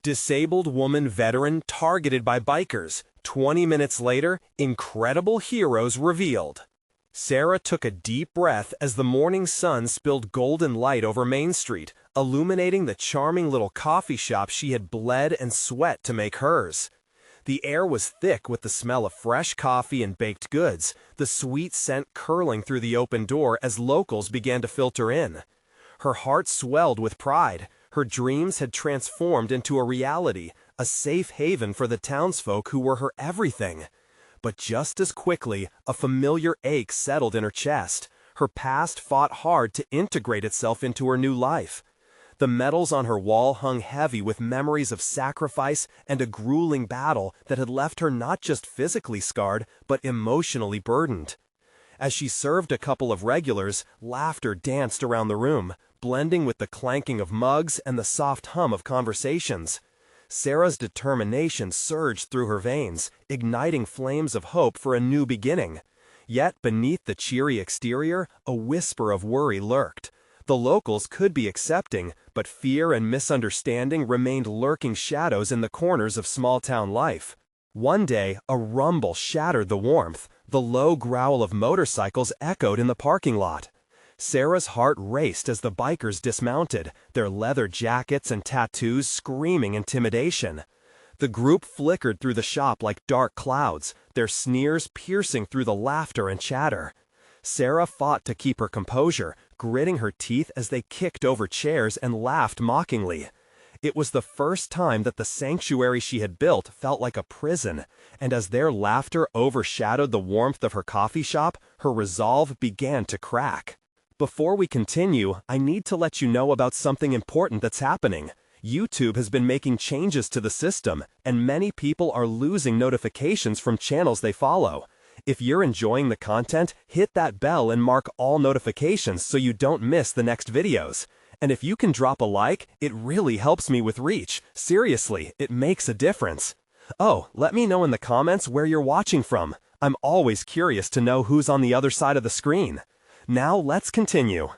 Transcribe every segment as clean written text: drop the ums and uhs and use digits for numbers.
Disabled woman veteran targeted by bikers. 20 minutes later, incredible heroes revealed. Sarah took a deep breath as the morning sun spilled golden light over Main Street, illuminating the charming little coffee shop she had bled and sweat to make hers. The air was thick with the smell of fresh coffee and baked goods, the sweet scent curling through the open door as locals began to filter in. Her heart swelled with pride. Her dreams had transformed into a reality, a safe haven for the townsfolk who were her everything. But just as quickly, a familiar ache settled in her chest. Her past fought hard to integrate itself into her new life. The medals on her wall hung heavy with memories of sacrifice and a grueling battle that had left her not just physically scarred, but emotionally burdened. As she served a couple of regulars, laughter danced around the room, blending with the clanking of mugs and the soft hum of conversations. Sarah's determination surged through her veins, igniting flames of hope for a new beginning. Yet beneath the cheery exterior, a whisper of worry lurked. The locals could be accepting, but fear and misunderstanding remained lurking shadows in the corners of small-town life. One day, a rumble shattered the warmth. The low growl of motorcycles echoed in the parking lot. Sarah's heart raced as the bikers dismounted, their leather jackets and tattoos screaming intimidation. The group flickered through the shop like dark clouds, their sneers piercing through the laughter and chatter. Sarah fought to keep her composure, gritting her teeth as they kicked over chairs and laughed mockingly. It was the first time that the sanctuary she had built felt like a prison, and as their laughter overshadowed the warmth of her coffee shop, her resolve began to crack. Before we continue, I need to let you know about something important that's happening. YouTube has been making changes to the system, and many people are losing notifications from channels they follow. If you're enjoying the content, hit that bell and mark all notifications so you don't miss the next videos. And if you can drop a like, it really helps me with reach. Seriously, it makes a difference. Oh, let me know in the comments where you're watching from. I'm always curious to know who's on the other side of the screen. Now let's continue.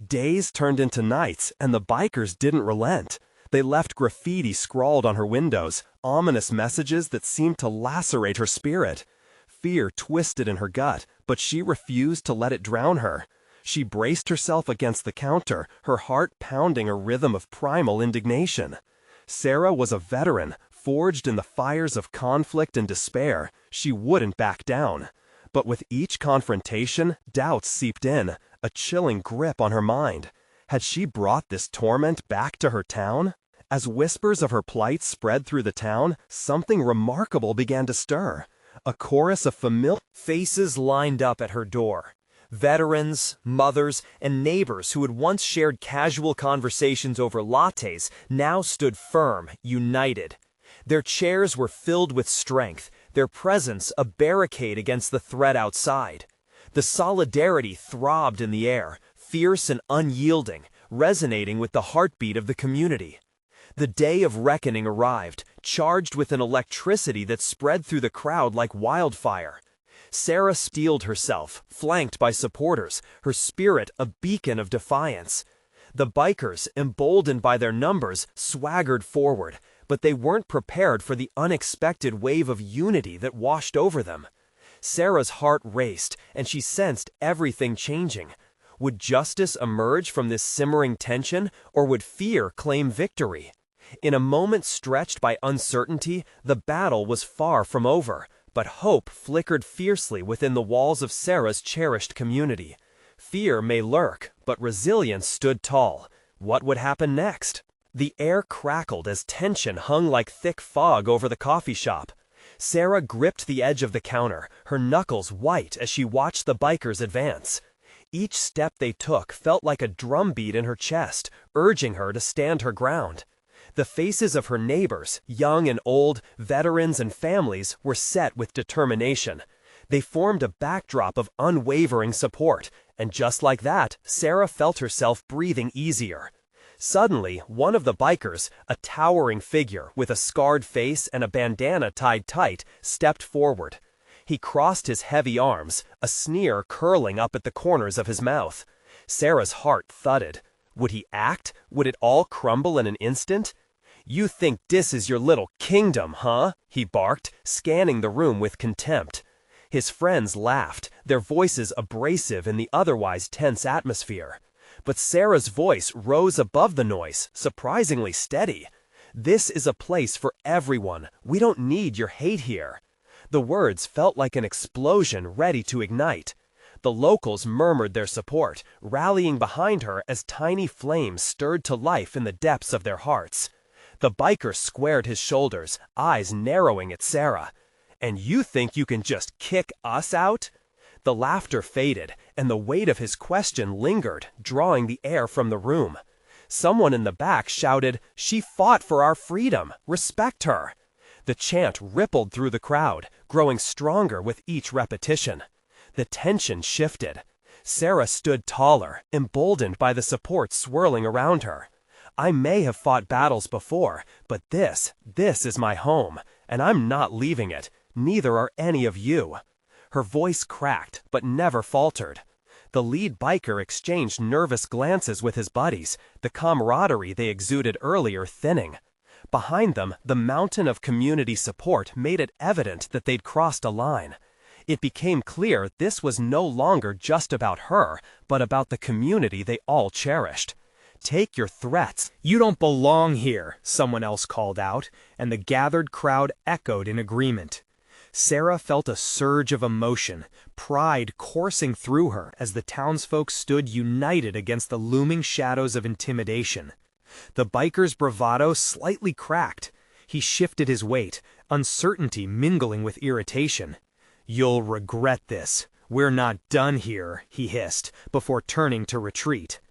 Days turned into nights, and the bikers didn't relent. They left graffiti scrawled on her windows, ominous messages that seemed to lacerate her spirit. Fear twisted in her gut, but she refused to let it drown her. She braced herself against the counter, her heart pounding a rhythm of primal indignation. Sarah was a veteran, forged in the fires of conflict and despair. She wouldn't back down. But with each confrontation, doubts seeped in, a chilling grip on her mind. Had she brought this torment back to her town? As whispers of her plight spread through the town, something remarkable began to stir. A chorus of familiar faces lined up at her door. Veterans, mothers, and neighbors who had once shared casual conversations over lattes now stood firm, united. Their chairs were filled with strength, their presence a barricade against the threat outside. The solidarity throbbed in the air, fierce and unyielding, resonating with the heartbeat of the community. The day of reckoning arrived, charged with an electricity that spread through the crowd like wildfire. Sarah steeled herself, flanked by supporters, her spirit a beacon of defiance. The bikers, emboldened by their numbers, swaggered forward, but they weren't prepared for the unexpected wave of unity that washed over them. Sarah's heart raced, and she sensed everything changing. Would justice emerge from this simmering tension, or would fear claim victory? In a moment stretched by uncertainty, the battle was far from over, but hope flickered fiercely within the walls of Sarah's cherished community. Fear may lurk, but resilience stood tall. What would happen next? The air crackled as tension hung like thick fog over the coffee shop. Sarah gripped the edge of the counter, her knuckles white as she watched the bikers advance. Each step they took felt like a drumbeat in her chest, urging her to stand her ground. The faces of her neighbors, young and old, veterans and families, were set with determination. They formed a backdrop of unwavering support, and just like that, Sarah felt herself breathing easier. Suddenly, one of the bikers, a towering figure with a scarred face and a bandana tied tight, stepped forward. He crossed his heavy arms, a sneer curling up at the corners of his mouth. Sarah's heart thudded. Would he act? Would it all crumble in an instant? "You think this is your little kingdom, huh?" he barked, scanning the room with contempt. His friends laughed, their voices abrasive in the otherwise tense atmosphere. But Sarah's voice rose above the noise, surprisingly steady. "This is a place for everyone. We don't need your hate here." The words felt like an explosion ready to ignite. The locals murmured their support, rallying behind her as tiny flames stirred to life in the depths of their hearts. The biker squared his shoulders, eyes narrowing at Sarah. "And you think you can just kick us out?" The laughter faded, and the weight of his question lingered, drawing the air from the room. Someone in the back shouted, "She fought for our freedom! Respect her!" The chant rippled through the crowd, growing stronger with each repetition. The tension shifted. Sarah stood taller, emboldened by the support swirling around her. "I may have fought battles before, but this is my home, and I'm not leaving it. Neither are any of you." Her voice cracked, but never faltered. The lead biker exchanged nervous glances with his buddies, the camaraderie they exuded earlier thinning. Behind them, the mountain of community support made it evident that they'd crossed a line. It became clear this was no longer just about her, but about the community they all cherished. "Take your threats." "You don't belong here," someone else called out, and the gathered crowd echoed in agreement. Sarah felt a surge of emotion, pride coursing through her as the townsfolk stood united against the looming shadows of intimidation. The biker's bravado slightly cracked. He shifted his weight, uncertainty mingling with irritation. "You'll regret this. We're not done here," he hissed, before turning to retreat.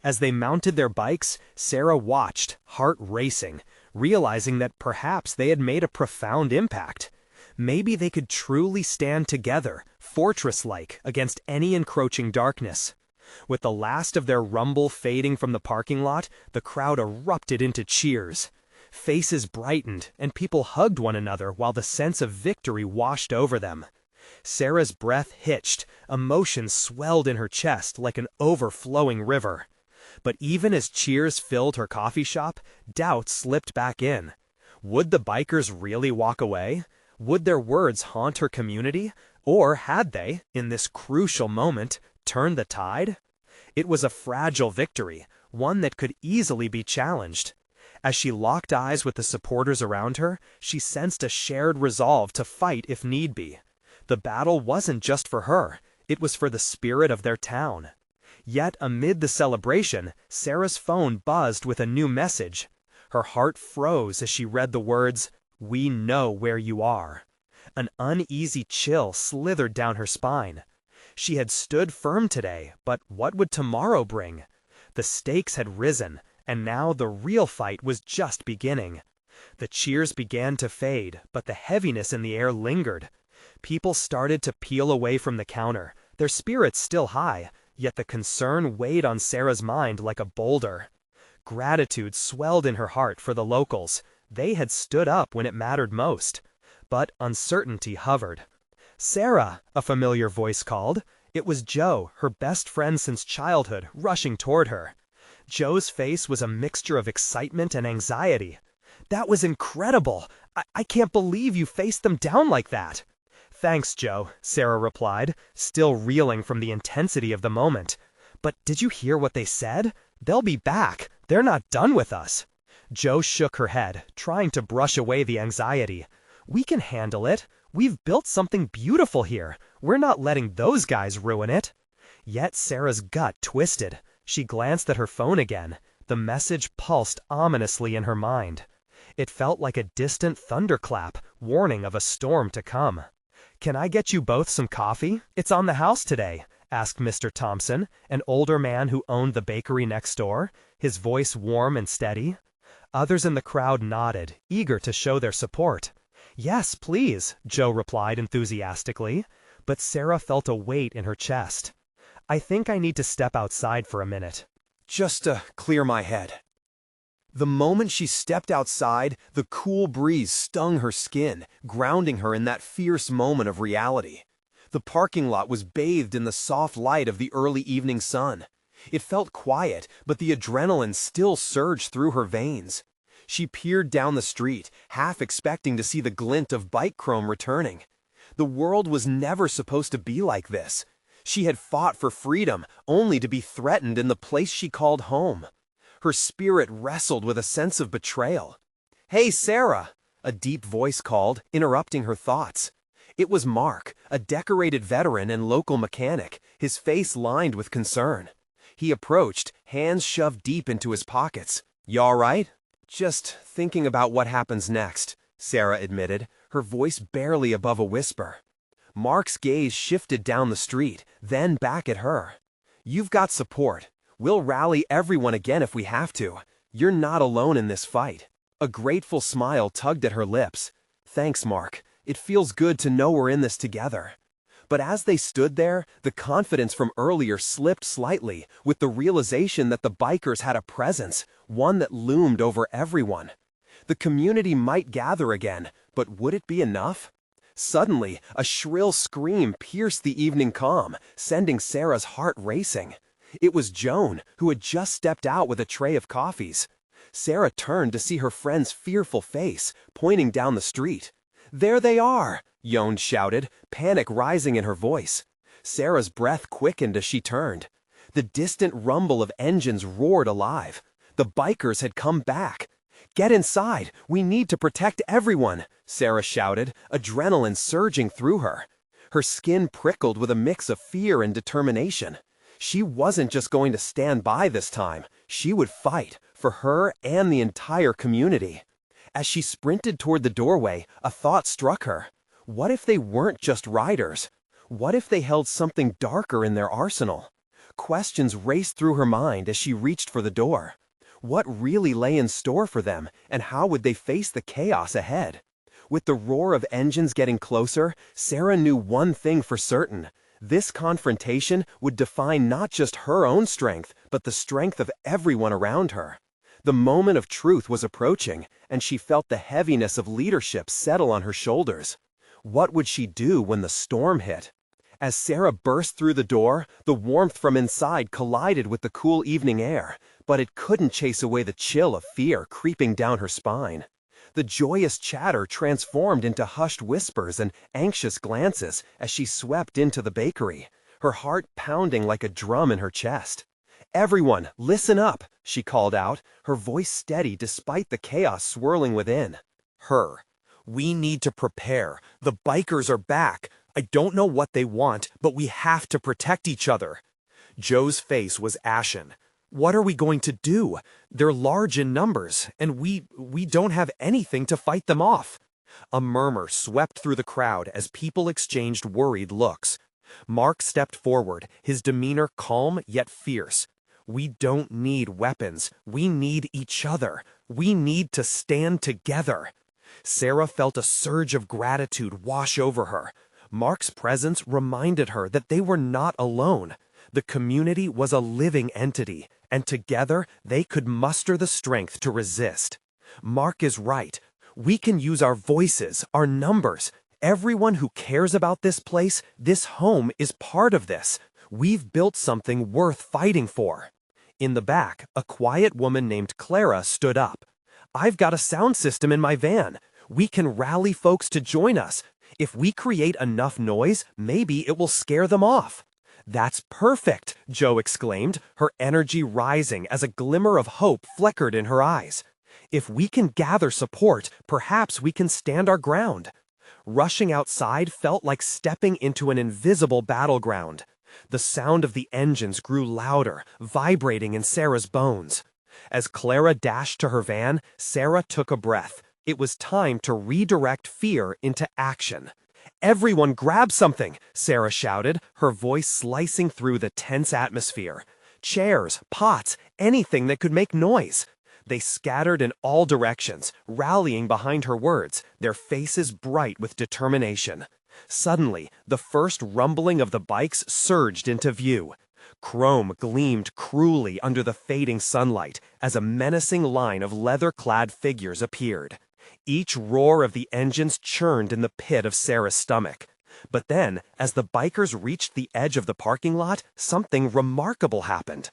As they mounted their bikes, Sarah watched, heart racing, realizing that perhaps they had made a profound impact. Maybe they could truly stand together, fortress-like, against any encroaching darkness. With the last of their rumble fading from the parking lot, the crowd erupted into cheers. Faces brightened, and people hugged one another while the sense of victory washed over them. Sarah's breath hitched, emotion swelled in her chest like an overflowing river. But even as cheers filled her coffee shop, doubt slipped back in. Would the bikers really walk away? Would their words haunt her community? Or had they, in this crucial moment, turned the tide? It was a fragile victory, one that could easily be challenged. As she locked eyes with the supporters around her, she sensed a shared resolve to fight if need be. The battle wasn't just for her, it was for the spirit of their town. Yet amid the celebration, Sarah's phone buzzed with a new message. Her heart froze as she read the words, "We know where you are." An uneasy chill slithered down her spine. She had stood firm today, but what would tomorrow bring? The stakes had risen, and now the real fight was just beginning. The cheers began to fade, but the heaviness in the air lingered. People started to peel away from the counter, their spirits still high, yet the concern weighed on Sarah's mind like a boulder. Gratitude swelled in her heart for the locals. They had stood up when it mattered most. But uncertainty hovered. "Sarah," a familiar voice called. It was Joe, her best friend since childhood, rushing toward her. Joe's face was a mixture of excitement and anxiety. "That was incredible! I can't believe you faced them down like that." "Thanks, Joe," Sarah replied, still reeling from the intensity of the moment. "But did you hear what they said? They'll be back. They're not done with us." Joe shook her head, trying to brush away the anxiety. "We can handle it. We've built something beautiful here. We're not letting those guys ruin it." Yet Sarah's gut twisted. She glanced at her phone again. The message pulsed ominously in her mind. It felt like a distant thunderclap, warning of a storm to come. "Can I get you both some coffee? It's on the house today," asked Mr. Thompson, an older man who owned the bakery next door, his voice warm and steady. Others in the crowd nodded, eager to show their support. "Yes, please," Joe replied enthusiastically, but Sarah felt a weight in her chest. "I think I need to step outside for a minute. Just to clear my head." The moment she stepped outside, the cool breeze stung her skin, grounding her in that fierce moment of reality. The parking lot was bathed in the soft light of the early evening sun. It felt quiet, but the adrenaline still surged through her veins. She peered down the street, half expecting to see the glint of bike chrome returning. The world was never supposed to be like this. She had fought for freedom, only to be threatened in the place she called home. Her spirit wrestled with a sense of betrayal. "Hey, Sarah!" a deep voice called, interrupting her thoughts. It was Mark, a decorated veteran and local mechanic, his face lined with concern. He approached, hands shoved deep into his pockets. "You all right?" "Just thinking about what happens next," Sarah admitted, her voice barely above a whisper. Mark's gaze shifted down the street, then back at her. "You've got support. We'll rally everyone again if we have to. You're not alone in this fight." A grateful smile tugged at her lips. "Thanks, Mark. It feels good to know we're in this together." But as they stood there, the confidence from earlier slipped slightly, with the realization that the bikers had a presence, one that loomed over everyone. The community might gather again, but would it be enough? Suddenly, a shrill scream pierced the evening calm, sending Sarah's heart racing. It was Joan, who had just stepped out with a tray of coffees. Sarah turned to see her friend's fearful face, pointing down the street. "There they are!" Joan shouted, panic rising in her voice. Sarah's breath quickened as she turned. The distant rumble of engines roared alive. The bikers had come back. "Get inside! We need to protect everyone!" Sarah shouted, adrenaline surging through her. Her skin prickled with a mix of fear and determination. She wasn't just going to stand by this time. She would fight, for her and the entire community. As she sprinted toward the doorway, a thought struck her. What if they weren't just riders? What if they held something darker in their arsenal? Questions raced through her mind as she reached for the door. What really lay in store for them, and how would they face the chaos ahead? With the roar of engines getting closer, Sarah knew one thing for certain. This confrontation would define not just her own strength, but the strength of everyone around her. The moment of truth was approaching, and she felt the heaviness of leadership settle on her shoulders. What would she do when the storm hit? As Sarah burst through the door, the warmth from inside collided with the cool evening air, but it couldn't chase away the chill of fear creeping down her spine. The joyous chatter transformed into hushed whispers and anxious glances as she swept into the bakery, her heart pounding like a drum in her chest. "Everyone, listen up," she called out, her voice steady despite the chaos swirling within. Her. "We need to prepare. The bikers are back. I don't know what they want, but we have to protect each other." Joe's face was ashen. "What are we going to do? They're large in numbers, and we don't have anything to fight them off." A murmur swept through the crowd as people exchanged worried looks. Mark stepped forward, his demeanor calm yet fierce. "We don't need weapons. We need each other. We need to stand together." Sarah felt a surge of gratitude wash over her. Mark's presence reminded her that they were not alone. The community was a living entity, and together they could muster the strength to resist. Mark is right. We can use our voices, our numbers. Everyone who cares about this place, this home, is part of this. We've built something worth fighting for. In the back, a quiet woman named Clara stood up. "I've got a sound system in my van. We can rally folks to join us. If we create enough noise, maybe it will scare them off." "That's perfect," Joe exclaimed, her energy rising as a glimmer of hope flickered in her eyes. "If we can gather support, perhaps we can stand our ground." Rushing outside felt like stepping into an invisible battleground. The sound of the engines grew louder, vibrating in Sarah's bones. As Clara dashed to her van, Sarah took a breath. It was time to redirect fear into action. "Everyone grab something," Sarah shouted, her voice slicing through the tense atmosphere. Chairs, pots, anything that could make noise. They scattered in all directions, rallying behind her words, their faces bright with determination. Suddenly, the first rumbling of the bikes surged into view. Chrome gleamed cruelly under the fading sunlight as a menacing line of leather-clad figures appeared. Each roar of the engines churned in the pit of Sarah's stomach. But then, as the bikers reached the edge of the parking lot, something remarkable happened.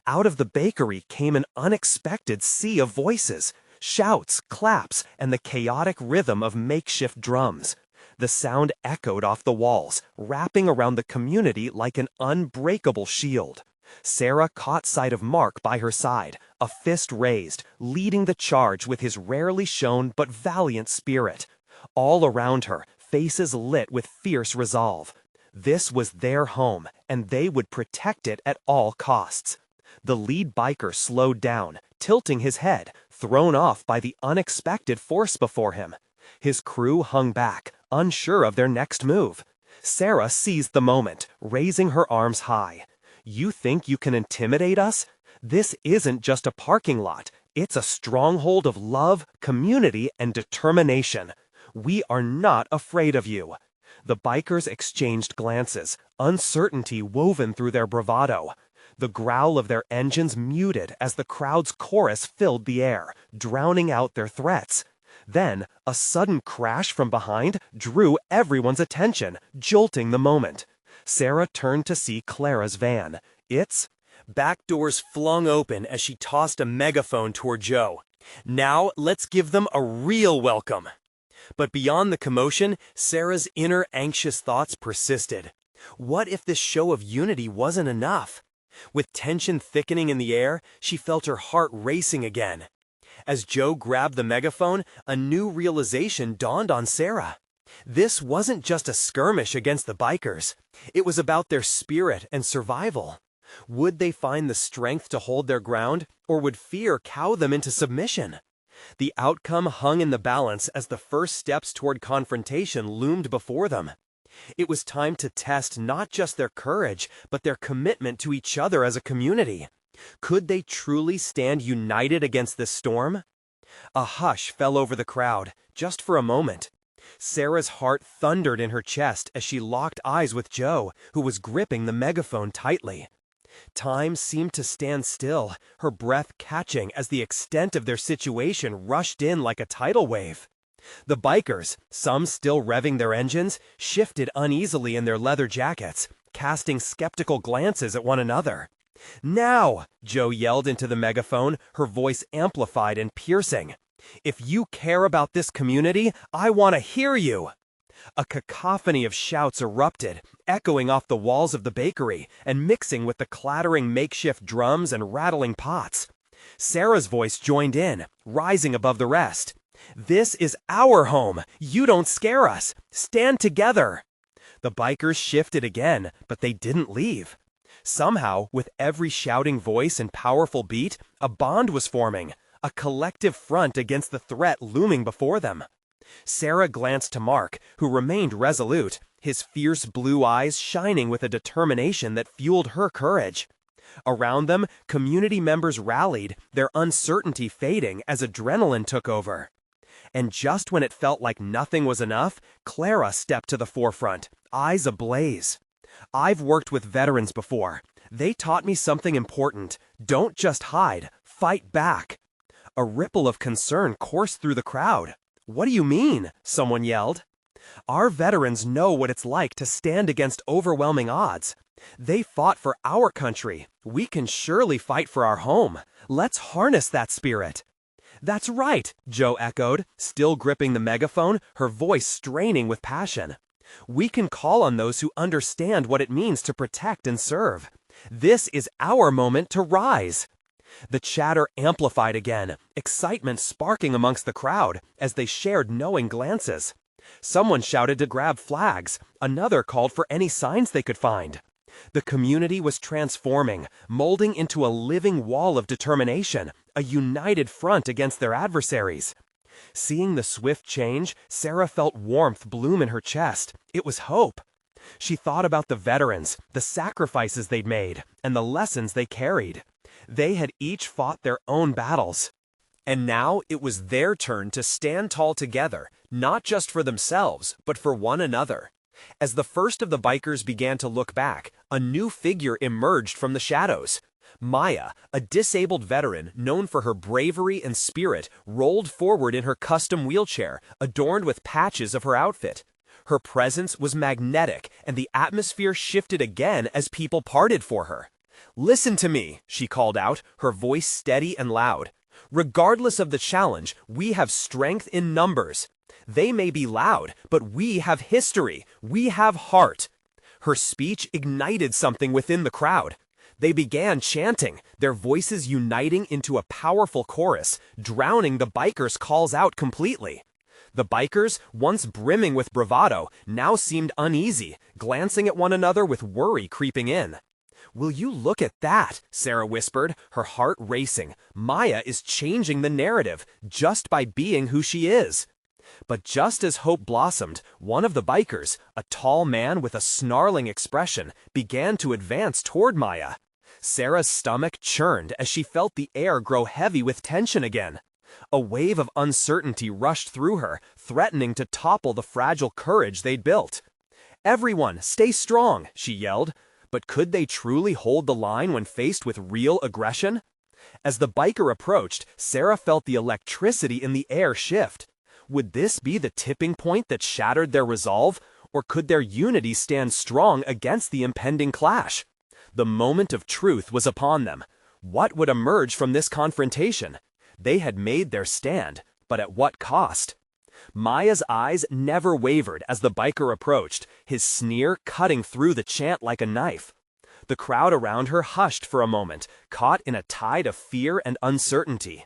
Out of the bakery came an unexpected sea of voices. shouts, claps, and the chaotic rhythm of makeshift drums. The sound echoed off the walls, wrapping around the community like an unbreakable shield. Sarah caught sight of Mark by her side, a fist raised, leading the charge with his rarely shown but valiant spirit. All around her, faces lit with fierce resolve. This was their home, and they would protect it at all costs. The lead biker slowed down, tilting his head, thrown off by the unexpected force before him. His crew hung back, unsure of their next move. Sarah seized the moment, raising her arms high. "You think you can intimidate us? This isn't just a parking lot. It's a stronghold of love, community, and determination. We are not afraid of you." The bikers exchanged glances, uncertainty woven through their bravado. The growl of their engines muted as the crowd's chorus filled the air, drowning out their threats. Then, a sudden crash from behind drew everyone's attention, jolting the moment. Sarah turned to see Clara's van. Its back doors flung open as she tossed a megaphone toward Joe. "Now, let's give them a real welcome." But beyond the commotion, Sarah's inner anxious thoughts persisted. What if this show of unity wasn't enough? With tension thickening in the air, she felt her heart racing again. As Joe grabbed the megaphone, a new realization dawned on Sarah. This wasn't just a skirmish against the bikers. It was about their spirit and survival. Would they find the strength to hold their ground, or would fear cow them into submission? The outcome hung in the balance as the first steps toward confrontation loomed before them. It was time to test not just their courage, but their commitment to each other as a community. Could they truly stand united against this storm? A hush fell over the crowd, just for a moment. Sarah's heart thundered in her chest as she locked eyes with Joe, who was gripping the megaphone tightly. Time seemed to stand still, her breath catching as the extent of their situation rushed in like a tidal wave. The bikers, some still revving their engines, shifted uneasily in their leather jackets, casting skeptical glances at one another. "Now!" Joe yelled into the megaphone, her voice amplified and piercing. "If you care about this community, I want to hear you!" A cacophony of shouts erupted, echoing off the walls of the bakery and mixing with the clattering makeshift drums and rattling pots. Sarah's voice joined in, rising above the rest. "This is our home! You don't scare us! Stand together!" The bikers shifted again, but they didn't leave. Somehow, with every shouting voice and powerful beat, a bond was forming, a collective front against the threat looming before them. Sarah glanced to Mark, who remained resolute, his fierce blue eyes shining with a determination that fueled her courage. Around them, community members rallied, their uncertainty fading as adrenaline took over. And just when it felt like nothing was enough, Clara stepped to the forefront, eyes ablaze. "I've worked with veterans before. They taught me something important. Don't just hide, fight back." A ripple of concern coursed through the crowd. "What do you mean?" someone yelled. "Our veterans know what it's like to stand against overwhelming odds. They fought for our country. We can surely fight for our home. Let's harness that spirit." "That's right," Joe echoed, still gripping the megaphone, her voice straining with passion. "We can call on those who understand what it means to protect and serve. This is our moment to rise." The chatter amplified again, excitement sparking amongst the crowd as they shared knowing glances. Someone shouted to grab flags, another called for any signs they could find. The community was transforming, molding into a living wall of determination, a united front against their adversaries. Seeing the swift change, Sarah felt warmth bloom in her chest. It was hope. She thought about the veterans, the sacrifices they'd made, and the lessons they carried. They had each fought their own battles. And now it was their turn to stand tall together, not just for themselves, but for one another. As the first of the bikers began to look back, a new figure emerged from the shadows. Maya, a disabled veteran known for her bravery and spirit, rolled forward in her custom wheelchair, adorned with patches of her outfit. Her presence was magnetic, and the atmosphere shifted again as people parted for her. "Listen to me," she called out, her voice steady and loud. Regardless of the challenge, we have strength in numbers. They may be loud, but we have history. We have heart. Her speech ignited something within the crowd. They began chanting, their voices uniting into a powerful chorus, drowning the bikers' calls out completely. The bikers, once brimming with bravado, now seemed uneasy, glancing at one another with worry creeping in. "Will you look at that?" Sarah whispered, her heart racing. "Maya is changing the narrative, just by being who she is." But just as hope blossomed, one of the bikers, a tall man with a snarling expression, began to advance toward Maya. Sarah's stomach churned as she felt the air grow heavy with tension again. A wave of uncertainty rushed through her, threatening to topple the fragile courage they'd built. "Everyone, stay strong," she yelled. But could they truly hold the line when faced with real aggression? As the biker approached, Sarah felt the electricity in the air shift. Would this be the tipping point that shattered their resolve, or could their unity stand strong against the impending clash? The moment of truth was upon them. What would emerge from this confrontation? They had made their stand, but at what cost? Maya's eyes never wavered as the biker approached, his sneer cutting through the chant like a knife. The crowd around her hushed for a moment, caught in a tide of fear and uncertainty.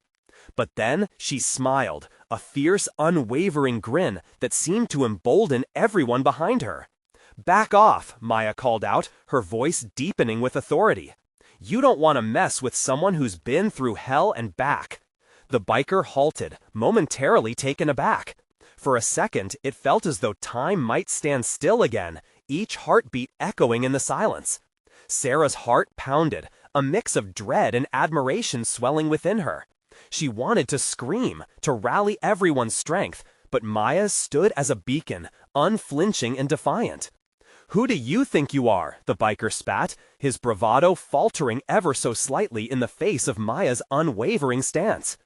But then she smiled, a fierce, unwavering grin that seemed to embolden everyone behind her. "Back off," Maya called out, her voice deepening with authority. "You don't want to mess with someone who's been through hell and back." The biker halted, momentarily taken aback. For a second, it felt as though time might stand still again, each heartbeat echoing in the silence. Sarah's heart pounded, a mix of dread and admiration swelling within her. She wanted to scream, to rally everyone's strength, but Maya stood as a beacon, unflinching and defiant. "Who do you think you are?" the biker spat, his bravado faltering ever so slightly in the face of Maya's unwavering stance.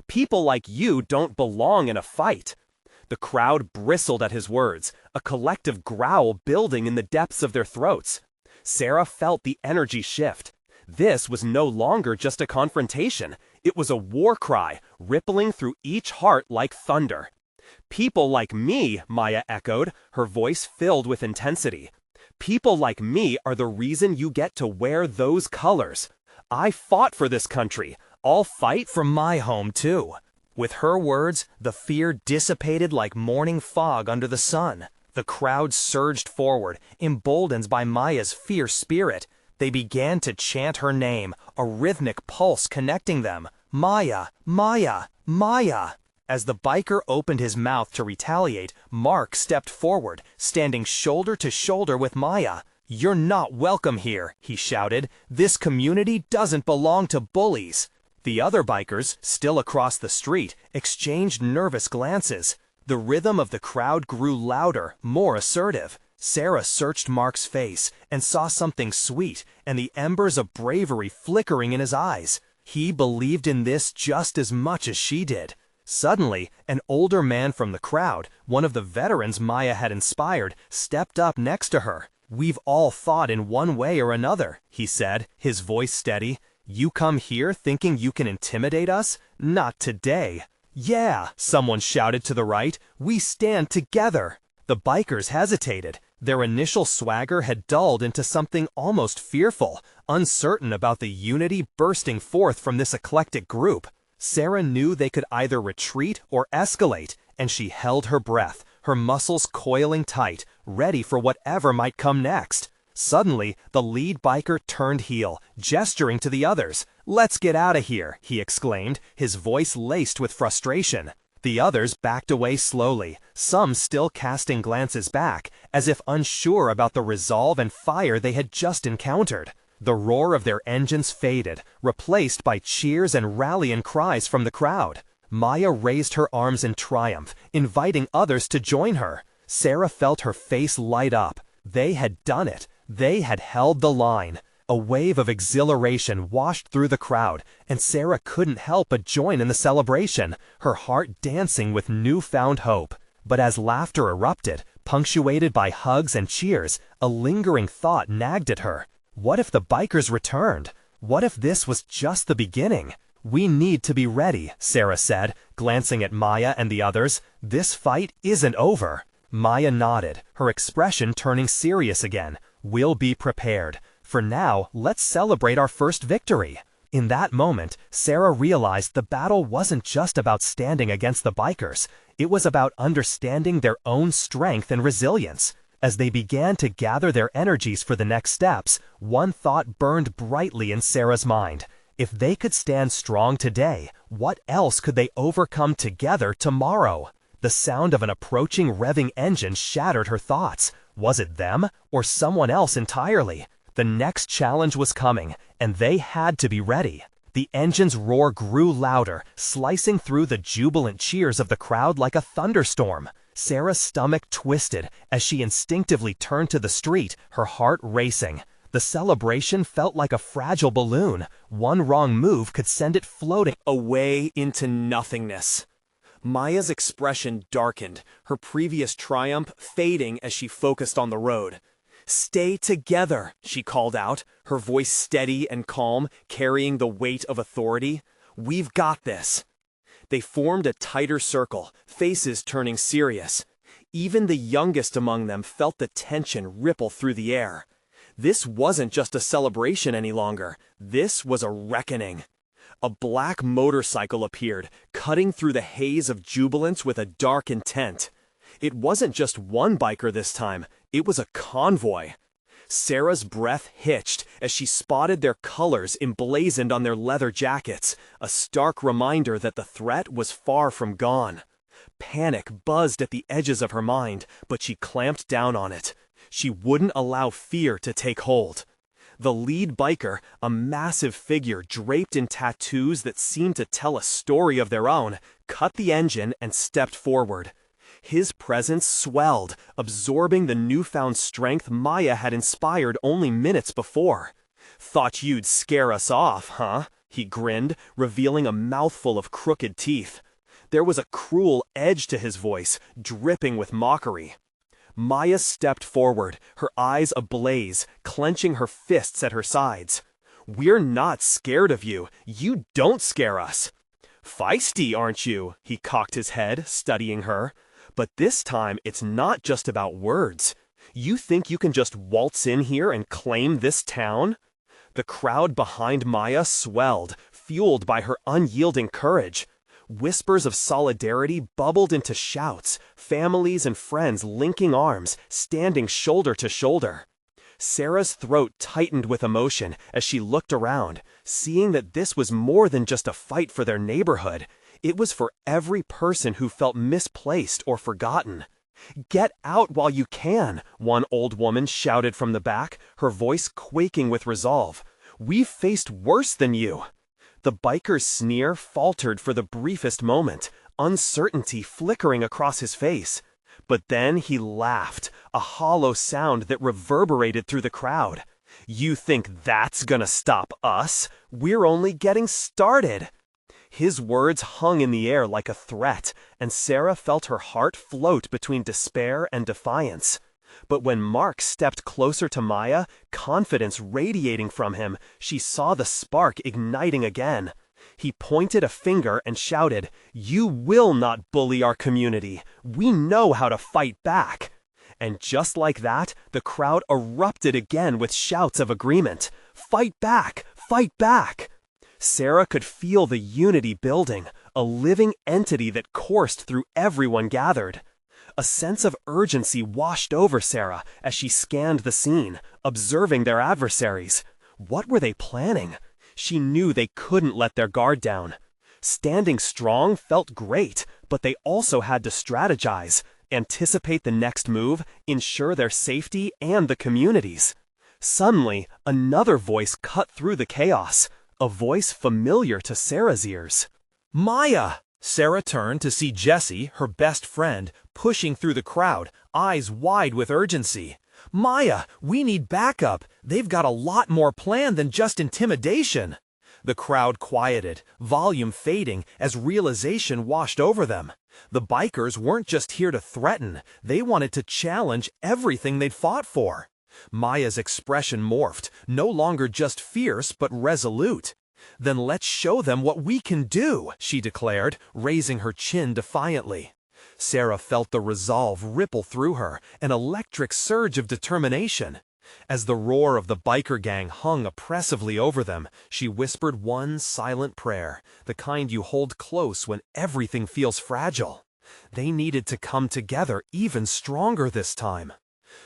"People like you don't belong in a fight." The crowd bristled at his words, a collective growl building in the depths of their throats. Sarah felt the energy shift. This was no longer just a confrontation. It was a war cry, rippling through each heart like thunder. "People like me," Maya echoed, her voice filled with intensity. "People like me are the reason you get to wear those colors. I fought for this country. I'll fight for my home too." With her words, the fear dissipated like morning fog under the sun. The crowd surged forward, emboldened by Maya's fierce spirit. They began to chant her name, a rhythmic pulse connecting them. "Maya! Maya! Maya!" As the biker opened his mouth to retaliate, Mark stepped forward, standing shoulder to shoulder with Maya. "You're not welcome here," he shouted. "This community doesn't belong to bullies." The other bikers, still across the street, exchanged nervous glances. The rhythm of the crowd grew louder, more assertive. Sarah searched Mark's face and saw something sweet and the embers of bravery flickering in his eyes. He believed in this just as much as she did. Suddenly, an older man from the crowd, one of the veterans Maya had inspired, stepped up next to her. "We've all fought in one way or another," he said, his voice steady. "You come here thinking you can intimidate us? Not today." "Yeah," someone shouted to the right, "we stand together." The bikers hesitated. Their initial swagger had dulled into something almost fearful, uncertain about the unity bursting forth from this eclectic group. Sarah knew they could either retreat or escalate, and she held her breath, her muscles coiling tight, ready for whatever might come next. Suddenly, the lead biker turned heel, gesturing to the others. "Let's get out of here," he exclaimed, his voice laced with frustration. The others backed away slowly, some still casting glances back, as if unsure about the resolve and fire they had just encountered. The roar of their engines faded, replaced by cheers and rallying cries from the crowd. Maya raised her arms in triumph, inviting others to join her. Sarah felt her face light up. They had done it. They had held the line. A wave of exhilaration washed through the crowd, and Sarah couldn't help but join in the celebration, her heart dancing with newfound hope. But as laughter erupted, punctuated by hugs and cheers, a lingering thought nagged at her. What if the bikers returned? What if this was just the beginning? "We need to be ready," Sarah said, glancing at Maya and the others. "This fight isn't over." Maya nodded, her expression turning serious again. "We'll be prepared. For now, let's celebrate our first victory." In that moment, Sarah realized the battle wasn't just about standing against the bikers. It was about understanding their own strength and resilience. As they began to gather their energies for the next steps, one thought burned brightly in Sarah's mind. If they could stand strong today, what else could they overcome together tomorrow? The sound of an approaching revving engine shattered her thoughts. Was it them, or someone else entirely? The next challenge was coming, and they had to be ready. The engine's roar grew louder, slicing through the jubilant cheers of the crowd like a thunderstorm. Sarah's stomach twisted as she instinctively turned to the street, her heart racing. The celebration felt like a fragile balloon. One wrong move could send it floating away into nothingness. Maya's expression darkened, her previous triumph fading as she focused on the road. "Stay together," she called out, her voice steady and calm, carrying the weight of authority. "We've got this." They formed a tighter circle, faces turning serious. Even the youngest among them felt the tension ripple through the air. This wasn't just a celebration any longer. This was a reckoning. A black motorcycle appeared, cutting through the haze of jubilance with a dark intent. It wasn't just one biker this time, it was a convoy. Sarah's breath hitched as she spotted their colors emblazoned on their leather jackets, a stark reminder that the threat was far from gone. Panic buzzed at the edges of her mind, but she clamped down on it. She wouldn't allow fear to take hold. The lead biker, a massive figure draped in tattoos that seemed to tell a story of their own, cut the engine and stepped forward. His presence swelled, absorbing the newfound strength Maya had inspired only minutes before. "Thought you'd scare us off, huh?" he grinned, revealing a mouthful of crooked teeth. There was a cruel edge to his voice, dripping with mockery. Maya stepped forward, her eyes ablaze, clenching her fists at her sides. "We're not scared of you. You don't scare us." "Feisty, aren't you?" He cocked his head, studying her. "But this time it's not just about words. You think you can just waltz in here and claim this town?" The crowd behind Maya swelled, fueled by her unyielding courage. Whispers of solidarity bubbled into shouts, families and friends linking arms, standing shoulder to shoulder. Sarah's throat tightened with emotion as she looked around, seeing that this was more than just a fight for their neighborhood. It was for every person who felt misplaced or forgotten. "Get out while you can," one old woman shouted from the back, her voice quaking with resolve. "We've faced worse than you." The biker's sneer faltered for the briefest moment, uncertainty flickering across his face. But then he laughed, a hollow sound that reverberated through the crowd. "You think that's gonna stop us? We're only getting started." His words hung in the air like a threat, and Sarah felt her heart float between despair and defiance. But when Mark stepped closer to Maya, confidence radiating from him, she saw the spark igniting again. He pointed a finger and shouted, "You will not bully our community. We know how to fight back." And just like that, the crowd erupted again with shouts of agreement. "Fight back! Fight back!" Sarah could feel the unity building, a living entity that coursed through everyone gathered. A sense of urgency washed over Sarah as she scanned the scene, observing their adversaries. What were they planning? She knew they couldn't let their guard down. Standing strong felt great, but they also had to strategize, anticipate the next move, ensure their safety and the community's. Suddenly, another voice cut through the chaos, a voice familiar to Sarah's ears. "Maya!" Sarah turned to see Jessie, her best friend, pushing through the crowd, eyes wide with urgency. "Maya, we need backup. They've got a lot more planned than just intimidation." The crowd quieted, volume fading as realization washed over them. The bikers weren't just here to threaten, they wanted to challenge everything they'd fought for. Maya's expression morphed, no longer just fierce but resolute. Then let's show them what we can do, she declared, raising her chin defiantly. Sarah felt the resolve ripple through her, an electric surge of determination. As the roar of the biker gang hung oppressively over them, she whispered one silent prayer, the kind you hold close when everything feels fragile. They needed to come together even stronger this time.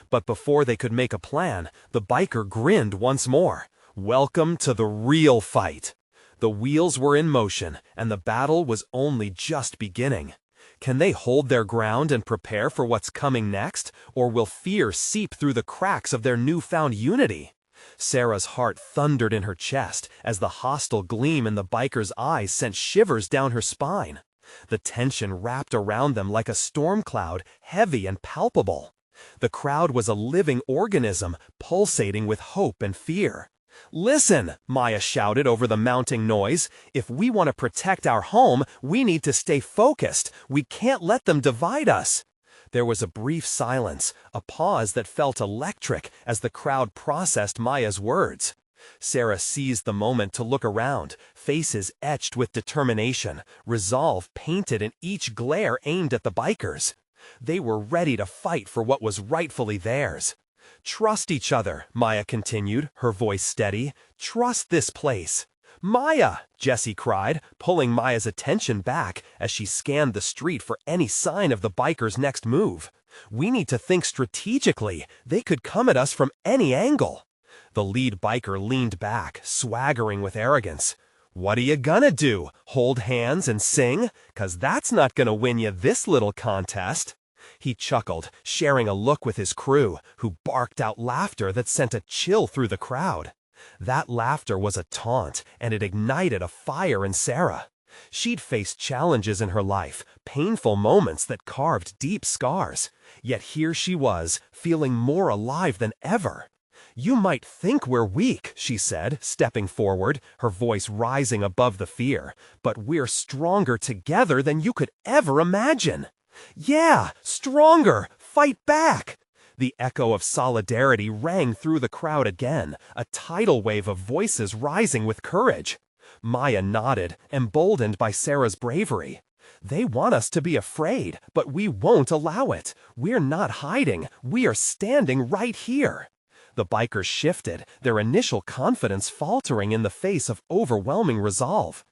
But before they could make a plan, the biker grinned once more. Welcome to the real fight. The wheels were in motion, and the battle was only just beginning. Can they hold their ground and prepare for what's coming next, or will fear seep through the cracks of their newfound unity? Sarah's heart thundered in her chest as the hostile gleam in the biker's eyes sent shivers down her spine. The tension wrapped around them like a storm cloud, heavy and palpable. The crowd was a living organism, pulsating with hope and fear. "Listen," Maya shouted over the mounting noise. "If we want to protect our home, we need to stay focused. We can't let them divide us." There was a brief silence, a pause that felt electric as the crowd processed Maya's words. Sarah seized the moment to look around, faces etched with determination, resolve painted in each glare aimed at the bikers. They were ready to fight for what was rightfully theirs. "Trust each other," Maya continued, her voice steady. "Trust this place." "Maya!" Jessie cried, pulling Maya's attention back as she scanned the street for any sign of the bikers' next move. "We need to think strategically. They could come at us from any angle." The lead biker leaned back, swaggering with arrogance. "What are you gonna do? Hold hands and sing? 'Cause that's not gonna win you this little contest." He chuckled, sharing a look with his crew, who barked out laughter that sent a chill through the crowd. That laughter was a taunt, and it ignited a fire in Sarah. She'd faced challenges in her life, painful moments that carved deep scars. Yet here she was, feeling more alive than ever. "You might think we're weak," she said, stepping forward, her voice rising above the fear, "but we're stronger together than you could ever imagine." "Yeah, stronger! Fight back!" The echo of solidarity rang through the crowd again, a tidal wave of voices rising with courage. Maya nodded, emboldened by Sarah's bravery. "They want us to be afraid, but we won't allow it. We're not hiding, we are standing right here." The bikers shifted, their initial confidence faltering in the face of overwhelming resolve.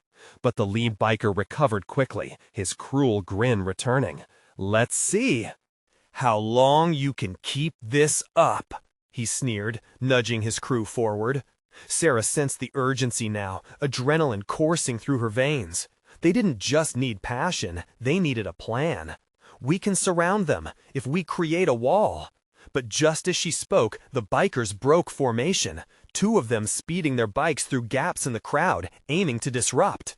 But the lead biker recovered quickly, his cruel grin returning. "Let's see how long you can keep this up," he sneered, nudging his crew forward. Sarah sensed the urgency now, adrenaline coursing through her veins. They didn't just need passion, they needed a plan. "We can surround them, if we create a wall." But just as she spoke, the bikers broke formation, two of them speeding their bikes through gaps in the crowd, aiming to disrupt.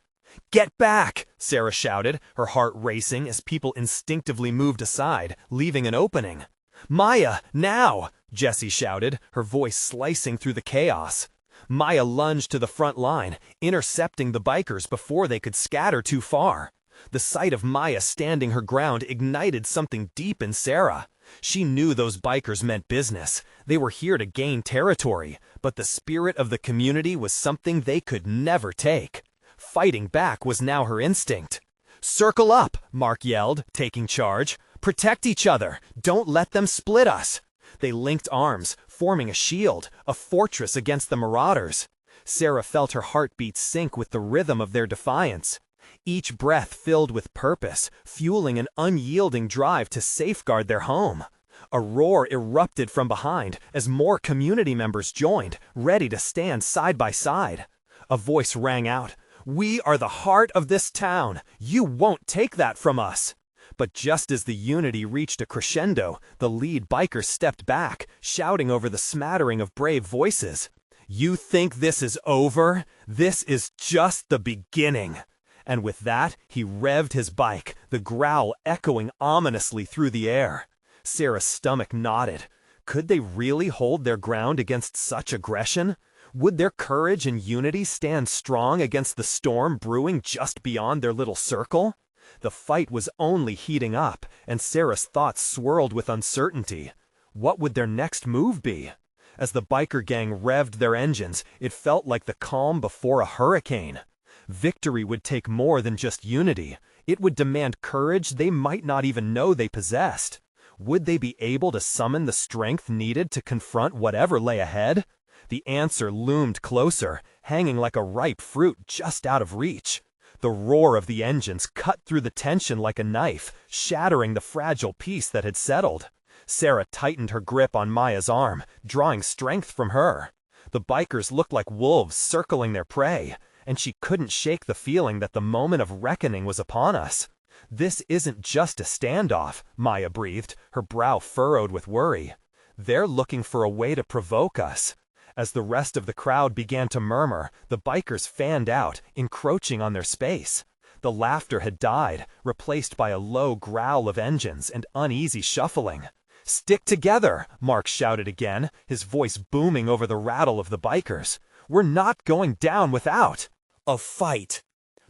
"Get back!" Sarah shouted, her heart racing as people instinctively moved aside, leaving an opening. "Maya, now!" Jessie shouted, her voice slicing through the chaos. Maya lunged to the front line, intercepting the bikers before they could scatter too far. The sight of Maya standing her ground ignited something deep in Sarah. She knew those bikers meant business. They were here to gain territory, but the spirit of the community was something they could never take. Fighting back was now her instinct. "Circle up!" Mark yelled, taking charge. "Protect each other! Don't let them split us!" They linked arms, forming a shield, a fortress against the marauders. Sarah felt her heartbeat sync with the rhythm of their defiance. Each breath filled with purpose, fueling an unyielding drive to safeguard their home. A roar erupted from behind as more community members joined, ready to stand side by side. A voice rang out. "We are the heart of this town. You won't take that from us." But just as the unity reached a crescendo, the lead biker stepped back, shouting over the smattering of brave voices. "You think this is over? This is just the beginning." And with that, he revved his bike, the growl echoing ominously through the air. Sarah's stomach knotted. Could they really hold their ground against such aggression? Would their courage and unity stand strong against the storm brewing just beyond their little circle? The fight was only heating up, and Sarah's thoughts swirled with uncertainty. What would their next move be? As the biker gang revved their engines, it felt like the calm before a hurricane. Victory would take more than just unity. It would demand courage they might not even know they possessed. Would they be able to summon the strength needed to confront whatever lay ahead? The answer loomed closer, hanging like a ripe fruit just out of reach. The roar of the engines cut through the tension like a knife, shattering the fragile peace that had settled. Sarah tightened her grip on Maya's arm, drawing strength from her. The bikers looked like wolves circling their prey, and she couldn't shake the feeling that the moment of reckoning was upon us. "This isn't just a standoff," Maya breathed, her brow furrowed with worry. "They're looking for a way to provoke us." As the rest of the crowd began to murmur, the bikers fanned out, encroaching on their space. The laughter had died, replaced by a low growl of engines and uneasy shuffling. "Stick together!" Mark shouted again, his voice booming over the rattle of the bikers. "We're not going down without a fight."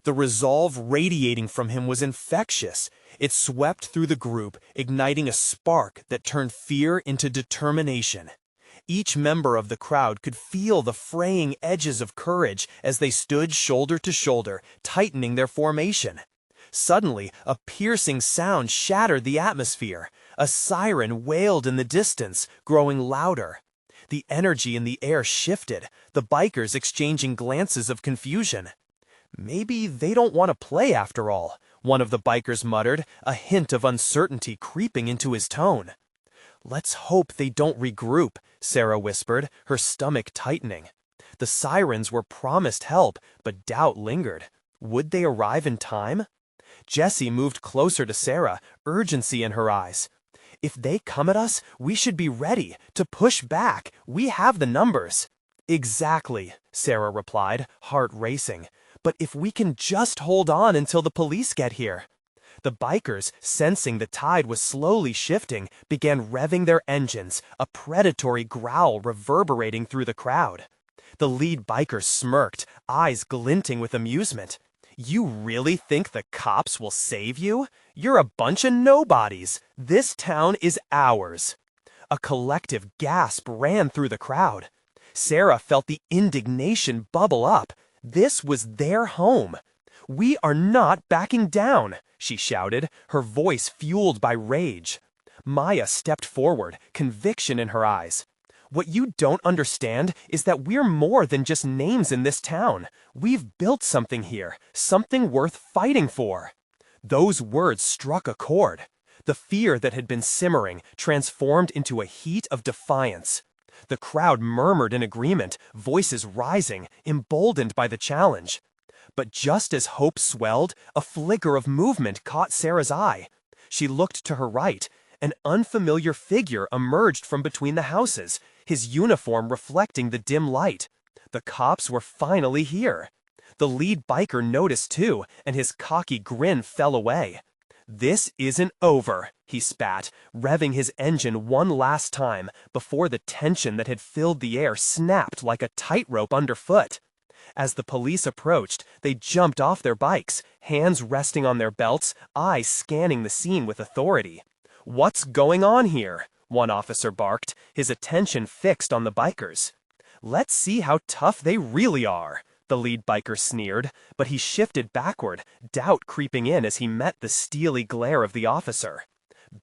The resolve radiating from him was infectious. It swept through the group, igniting a spark that turned fear into determination. Each member of the crowd could feel the fraying edges of courage as they stood shoulder to shoulder, tightening their formation. Suddenly, a piercing sound shattered the atmosphere. A siren wailed in the distance, growing louder. The energy in the air shifted, the bikers exchanging glances of confusion. "Maybe they don't want to play after all," one of the bikers muttered, a hint of uncertainty creeping into his tone. "Let's hope they don't regroup," Sarah whispered, her stomach tightening. The sirens were promised help, but doubt lingered. Would they arrive in time? Jessie moved closer to Sarah, urgency in her eyes. "If they come at us, we should be ready to push back. We have the numbers." "Exactly," Sarah replied, heart racing. "But if we can just hold on until the police get here." The bikers, sensing the tide was slowly shifting, began revving their engines, a predatory growl reverberating through the crowd. The lead biker smirked, eyes glinting with amusement. "You really think the cops will save you? You're a bunch of nobodies. This town is ours." A collective gasp ran through the crowd. Sarah felt the indignation bubble up. This was their home. "We are not backing down," she shouted, her voice fueled by rage. Maya stepped forward, conviction in her eyes. "What you don't understand is that we're more than just names in this town. We've built something here, something worth fighting for." Those words struck a chord. The fear that had been simmering transformed into a heat of defiance. The crowd murmured in agreement, voices rising, emboldened by the challenge. But just as hope swelled, a flicker of movement caught Sarah's eye. She looked to her right. An unfamiliar figure emerged from between the houses, his uniform reflecting the dim light. The cops were finally here. The lead biker noticed too, and his cocky grin fell away. "This isn't over," he spat, revving his engine one last time before the tension that had filled the air snapped like a tightrope underfoot. As the police approached, they jumped off their bikes, hands resting on their belts, eyes scanning the scene with authority. "What's going on here?" one officer barked, his attention fixed on the bikers. "Let's see how tough they really are," the lead biker sneered, but he shifted backward, doubt creeping in as he met the steely glare of the officer.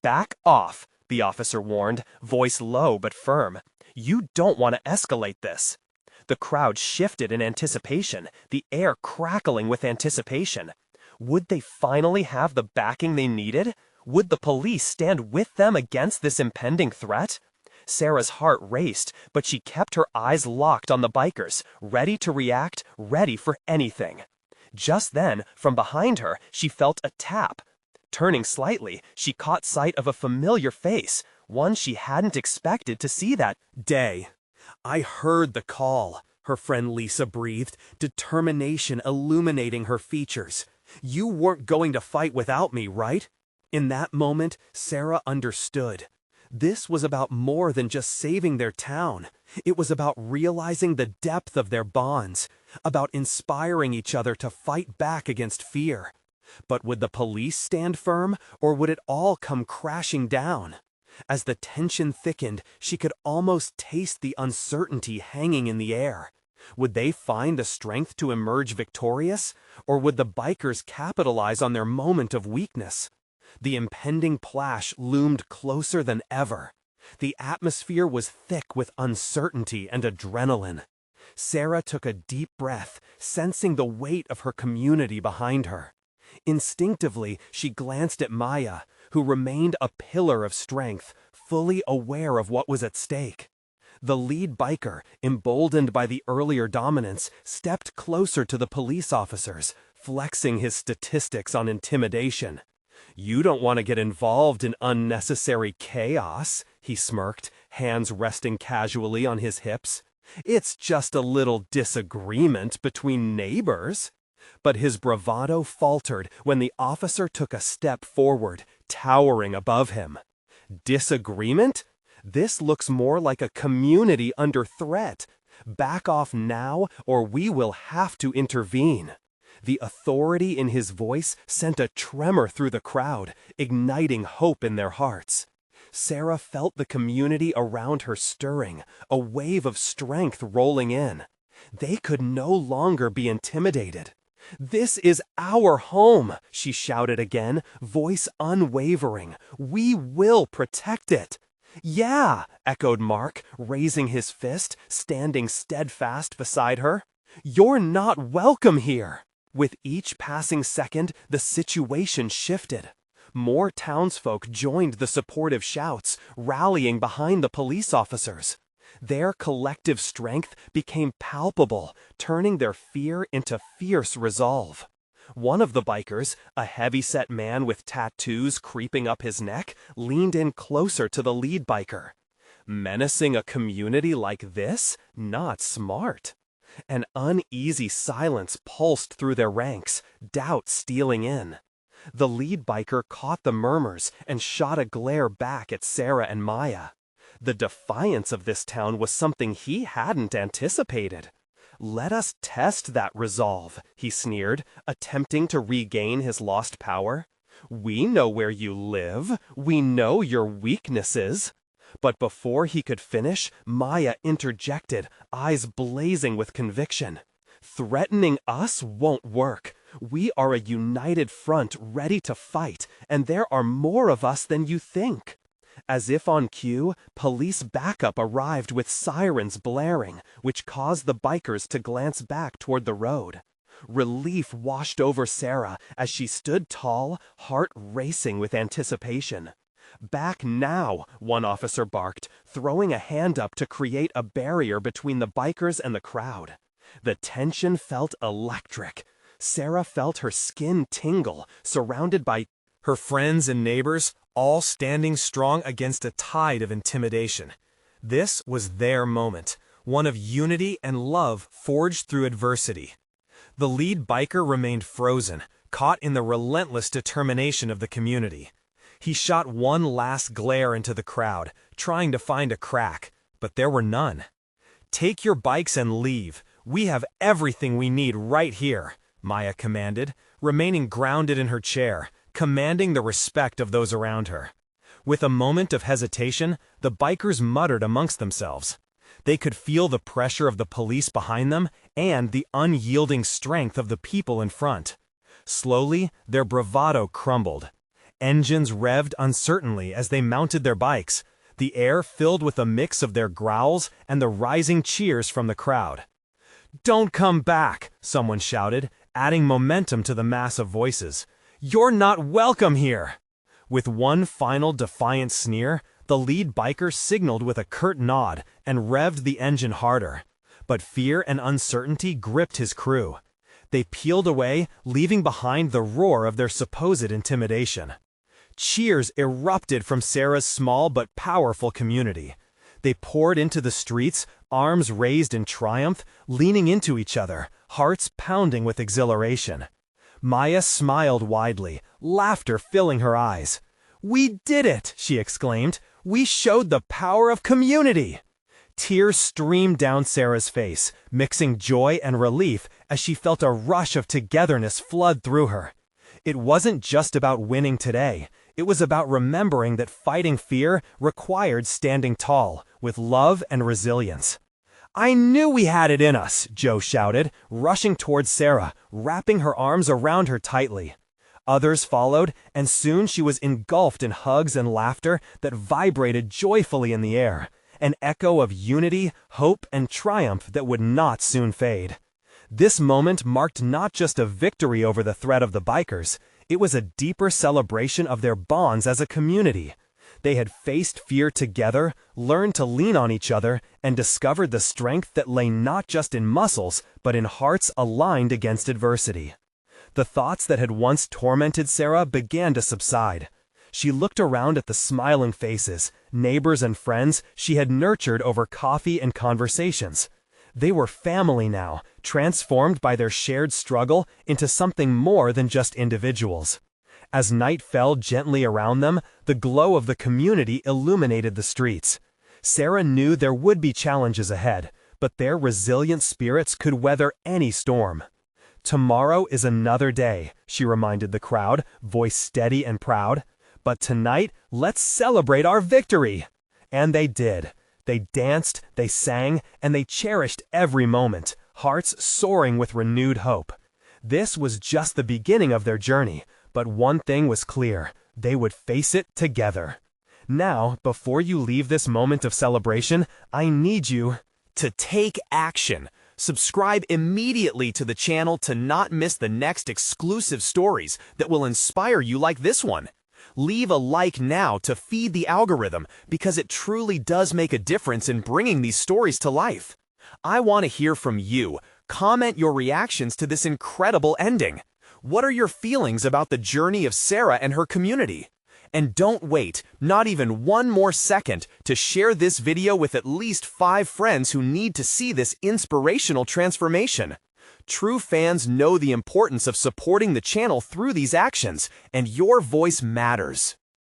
"Back off," the officer warned, voice low but firm. "You don't want to escalate this." The crowd shifted in anticipation, the air crackling with anticipation. Would they finally have the backing they needed? Would the police stand with them against this impending threat? Sarah's heart raced, but she kept her eyes locked on the bikers, ready to react, ready for anything. Just then, from behind her, she felt a tap. Turning slightly, she caught sight of a familiar face, one she hadn't expected to see that day. "I heard the call," her friend Lisa breathed, determination illuminating her features. "You weren't going to fight without me, right?" In that moment, Sarah understood. This was about more than just saving their town. It was about realizing the depth of their bonds, about inspiring each other to fight back against fear. But would the police stand firm, or would it all come crashing down? As the tension thickened, she could almost taste the uncertainty hanging in the air. Would they find the strength to emerge victorious, or would the bikers capitalize on their moment of weakness? The impending clash loomed closer than ever. The atmosphere was thick with uncertainty and adrenaline. Sarah took a deep breath, sensing the weight of her community behind her. Instinctively, she glanced at Maya, who remained a pillar of strength, fully aware of what was at stake. The lead biker, emboldened by the earlier dominance, stepped closer to the police officers, flexing his statistics on intimidation. "You don't want to get involved in unnecessary chaos," he smirked, hands resting casually on his hips. "It's just a little disagreement between neighbors." But his bravado faltered when the officer took a step forward, towering above him. "Disagreement? This looks more like a community under threat. Back off now, or we will have to intervene." The authority in his voice sent a tremor through the crowd, igniting hope in their hearts. Sarah felt the community around her stirring, a wave of strength rolling in. They could no longer be intimidated. "This is our home," she shouted again, voice unwavering. "We will protect it." "Yeah," echoed Mark, raising his fist, standing steadfast beside her. "You're not welcome here." With each passing second, the situation shifted. More townsfolk joined the supportive shouts, rallying behind the police officers. Their collective strength became palpable, turning their fear into fierce resolve. One of the bikers, a heavy-set man with tattoos creeping up his neck, leaned in closer to the lead biker. "Menacing a community like this? Not smart." An uneasy silence pulsed through their ranks, doubt stealing in. The lead biker caught the murmurs and shot a glare back at Sarah and Maya. The defiance of this town was something he hadn't anticipated. "Let us test that resolve," he sneered, attempting to regain his lost power. "We know where you live. We know your weaknesses." But before he could finish, Maya interjected, eyes blazing with conviction. "Threatening us won't work. We are a united front ready to fight, and there are more of us than you think." As if on cue, police backup arrived with sirens blaring, which caused the bikers to glance back toward the road. Relief washed over Sarah as she stood tall, heart racing with anticipation. "Back now," one officer barked, throwing a hand up to create a barrier between the bikers and the crowd. The tension felt electric. Sarah felt her skin tingle, surrounded by her friends and neighbors, all standing strong against a tide of intimidation. This was their moment, one of unity and love forged through adversity. The lead biker remained frozen, caught in the relentless determination of the community. He shot one last glare into the crowd, trying to find a crack, but there were none. "Take your bikes and leave. We have everything we need right here," Maya commanded, remaining grounded in her chair, commanding the respect of those around her. With a moment of hesitation, the bikers muttered amongst themselves. They could feel the pressure of the police behind them and the unyielding strength of the people in front. Slowly, their bravado crumbled. Engines revved uncertainly as they mounted their bikes, the air filled with a mix of their growls and the rising cheers from the crowd. "Don't come back," someone shouted, adding momentum to the mass of voices. "You're not welcome here." With one final defiant sneer, the lead biker signaled with a curt nod and revved the engine harder. But fear and uncertainty gripped his crew. They peeled away, leaving behind the roar of their supposed intimidation. Cheers erupted from Sarah's small but powerful community. They poured into the streets, arms raised in triumph, leaning into each other, hearts pounding with exhilaration. Maya smiled widely, laughter filling her eyes. "We did it!" she exclaimed. "We showed the power of community!" Tears streamed down Sarah's face, mixing joy and relief as she felt a rush of togetherness flood through her. It wasn't just about winning today. It was about remembering that fighting fear required standing tall, with love and resilience. "I knew we had it in us," Joe shouted, rushing towards Sarah, wrapping her arms around her tightly. Others followed, and soon she was engulfed in hugs and laughter that vibrated joyfully in the air, an echo of unity, hope, and triumph that would not soon fade. This moment marked not just a victory over the threat of the bikers, it was a deeper celebration of their bonds as a community. They had faced fear together, learned to lean on each other, and discovered the strength that lay not just in muscles, but in hearts aligned against adversity. The thoughts that had once tormented Sarah began to subside. She looked around at the smiling faces, neighbors and friends she had nurtured over coffee and conversations. They were family now, transformed by their shared struggle into something more than just individuals. As night fell gently around them, the glow of the community illuminated the streets. Sarah knew there would be challenges ahead, but their resilient spirits could weather any storm. "Tomorrow is another day," she reminded the crowd, voice steady and proud. "But tonight, let's celebrate our victory!" And they did. They danced, they sang, and they cherished every moment, hearts soaring with renewed hope. This was just the beginning of their journey, but one thing was clear: they would face it together. Now, before you leave this moment of celebration, I need you to take action. Subscribe immediately to the channel to not miss the next exclusive stories that will inspire you like this one. Leave a like now to feed the algorithm, because it truly does make a difference in bringing these stories to life. I want to hear from you. Comment your reactions to this incredible ending. What are your feelings about the journey of Sarah and her community? And don't wait, not even one more second, to share this video with at least 5 friends who need to see this inspirational transformation. True fans know the importance of supporting the channel through these actions, and your voice matters.